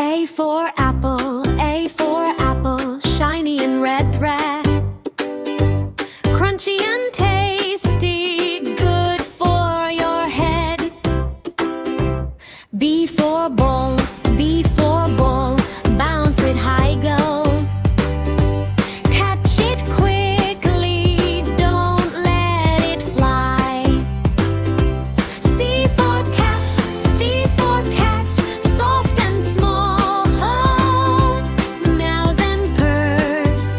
A for apple, A for apple, shiny and red red, crunchy and tasty, good for your head. B for ball, B for ball, bounce it high, go. Catch it quickly, don't let it fly. C for cat, C for cat, soft and small, meows and purrs,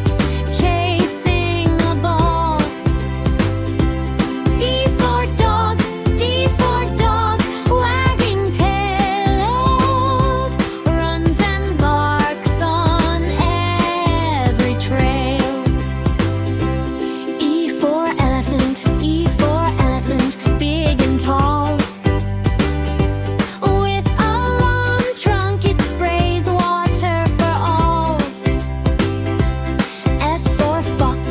chasing a ball. D for dog, D for dog, wagging tail, runs and barks on every trail. E for elephant, E for elephant, big and tall. With a long trunk, it sprays water for all. F for fox,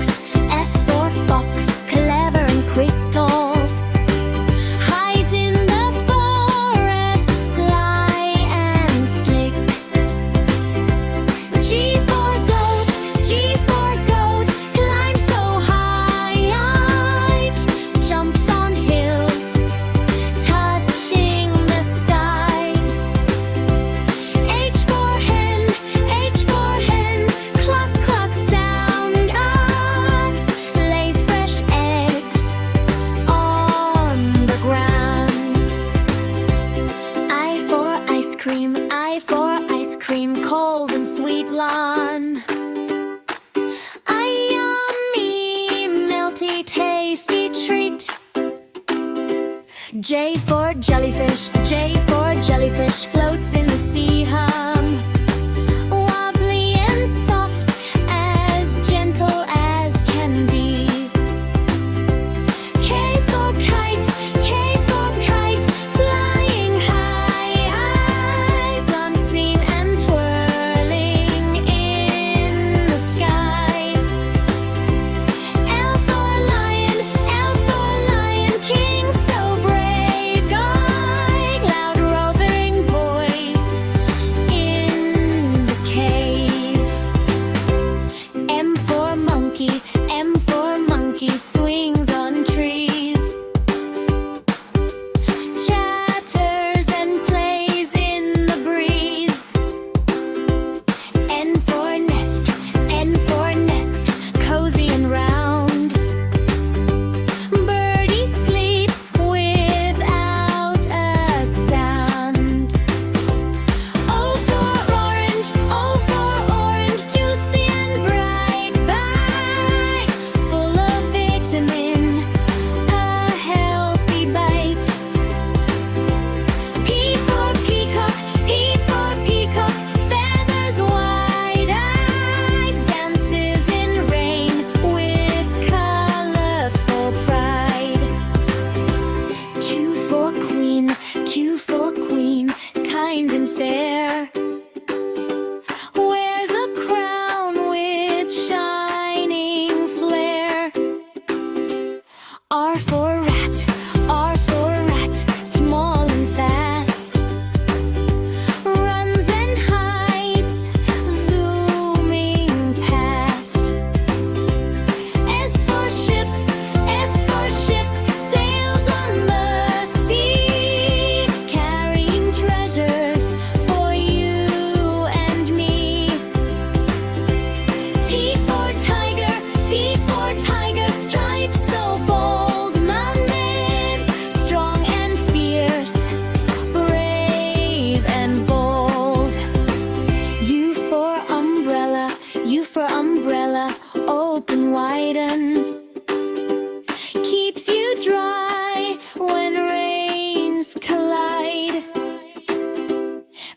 F for fox, clever and quick tall. Hides in the forest, sly and slick. G for goat, G for goat, climbs so high, jumps on hills, touching the sky. H for hen, H for hen, cluck cluck sound, lays fresh eggs on the ground. I for ice cream, I for ice cream, cold and sweet one. A yummy, melty, tasty treat. J for jellyfish, J for jellyfish, floats in the sea, wobbly and soft, as gentle as can be. K for kite, K for kite, flying high, bouncing and twirling in the sky. L for lion, L for lion, king so brave, guide, loud roving voice in the cave. M for monkey, M for monkey, swings on trees, chatters and plays in the breeze. N for nest, N for nest, cozy and round. Birdies sleep without a sound. O for orange, O for orange, juicy and bright, bright, full of vitamin, a healthy bite. P for peacock, P for peacock, feathers wide-eyed, dances in rain with colorful pride. Q for queen, Q for queen, kind and fair, wears a crown with shining flair. R for rat, R for rat, small and fast, runs and hides, zooming past. S for ship, S for ship, sails on the sea, carrying treasures for you and me. T for tiger, T for tiger, stripes so bold, my man, strong and fierce, brave and bold. U for umbrella, U for umbrella, open widen, keeps you dry when rains collide.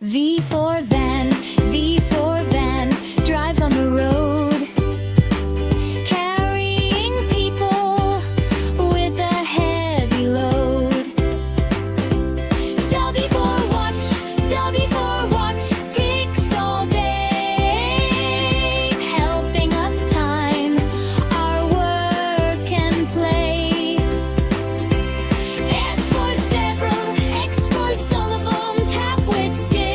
V for van, V for van, drives on the road, carrying people with a heavy load. W for watch, W for watch, ticks all day, helping us time our work and play. S for several, X for xylophone, tap with stick.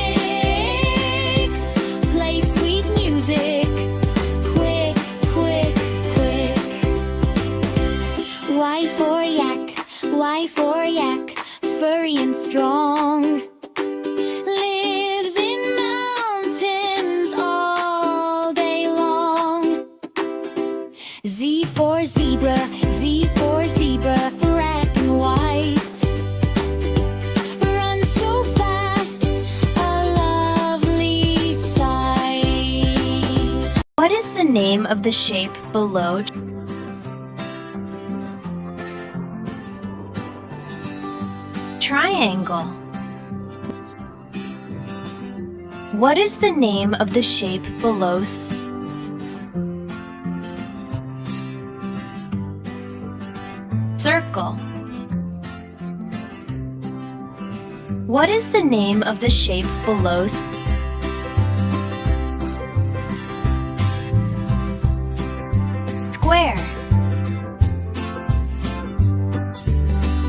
name of the shape below? Triangle. What is the name of the shape below? Circle. What is the name of the shape below? Square.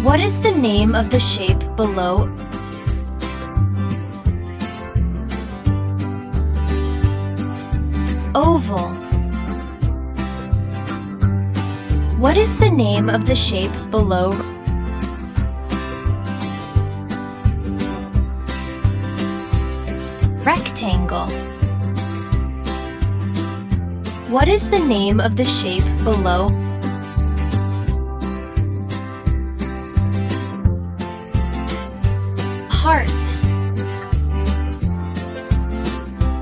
What is the name of the shape below? Oval. What is the name of the shape below? Rectangle. What is the name of the shape below? Heart.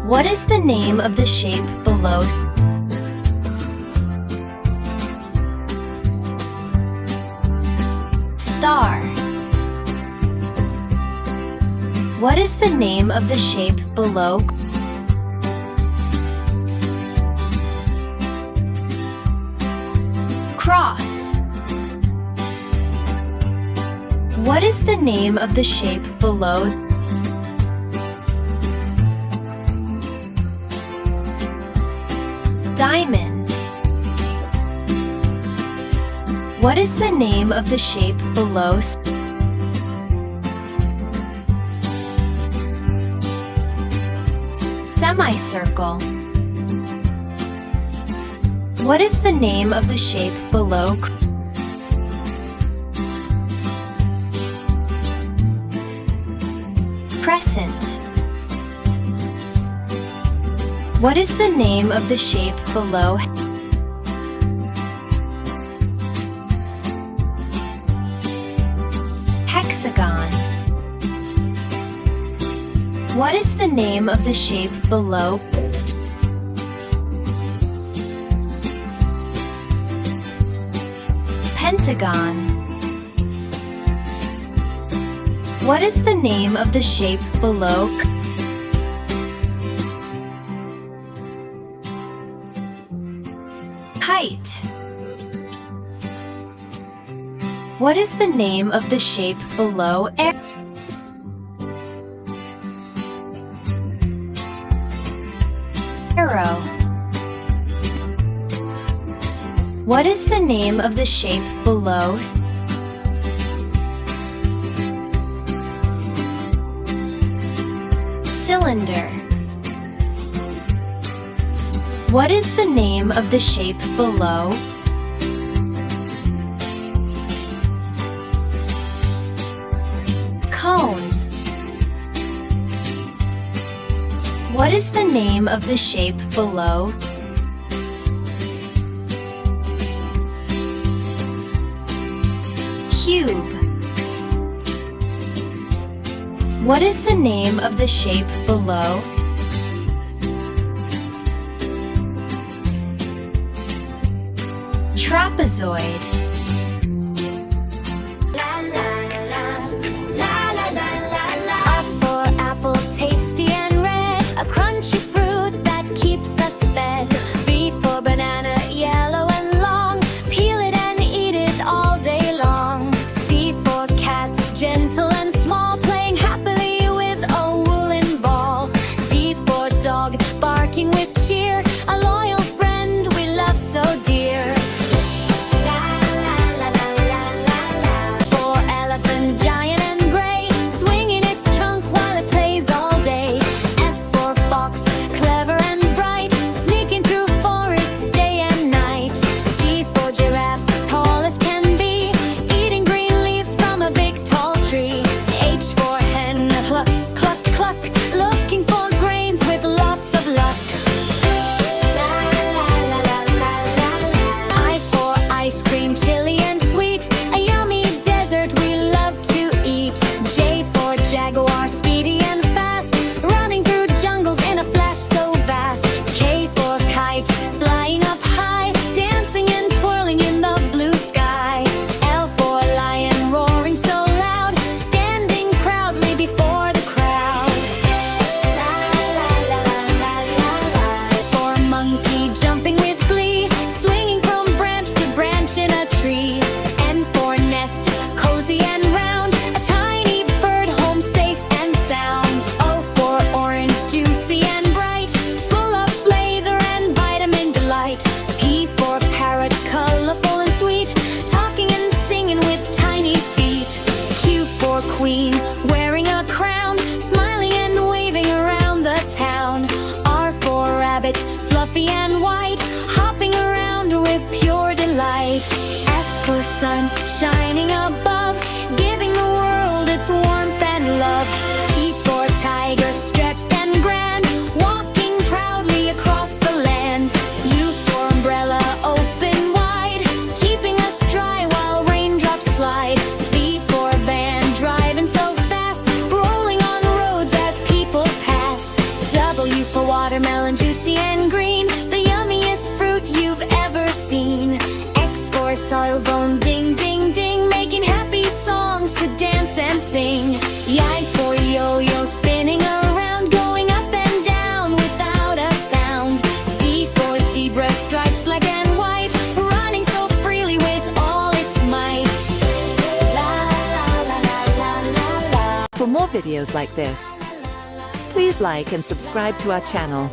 What is the name of the shape below? Star. What is the name of the shape below? Cross. What is the name of the shape below? Diamond. What is the name of the shape below? Semicircle. What is the name of the shape below? Crescent. What is the name of the shape below? Hexagon. What is the name of the shape below? Pentagon. What is the name of the shape below? Kite. What is the name of the shape below? Arrow. What is the name of the shape below? Cylinder. What is the name of the shape below? Cone. What is the name of the shape below? Cube. What is the name of the shape below? Trapezoid. A for apple, tasty and red, a crunchy fruit that keeps us fed. B for banana, yellow and long, peel it and eat it all day long. C for cat, gentle and small, playing happily with a woolen ball. D for dog, barking with cheer, a loyal friend we love so dear. La happy and white, hopping around with pure delight. S for sun, shining above, giving the world its warmth and love. T for tiger, stretched and grand, walking proudly across the land. U for umbrella, open wide, keeping us dry while raindrops slide. V for van, driving so fast, rolling on roads as people pass. W for watermelon, juicy and green, the yummiest fruit you've ever seen. X for xylophone, ding ding ding, making happy songs to dance and sing. Y for yo-yo, spinning around, going up and down without a sound. Z for zebra, stripes black and white, running so freely with all its might. La la la la la la la. For more videos like this, please like and subscribe to our channel.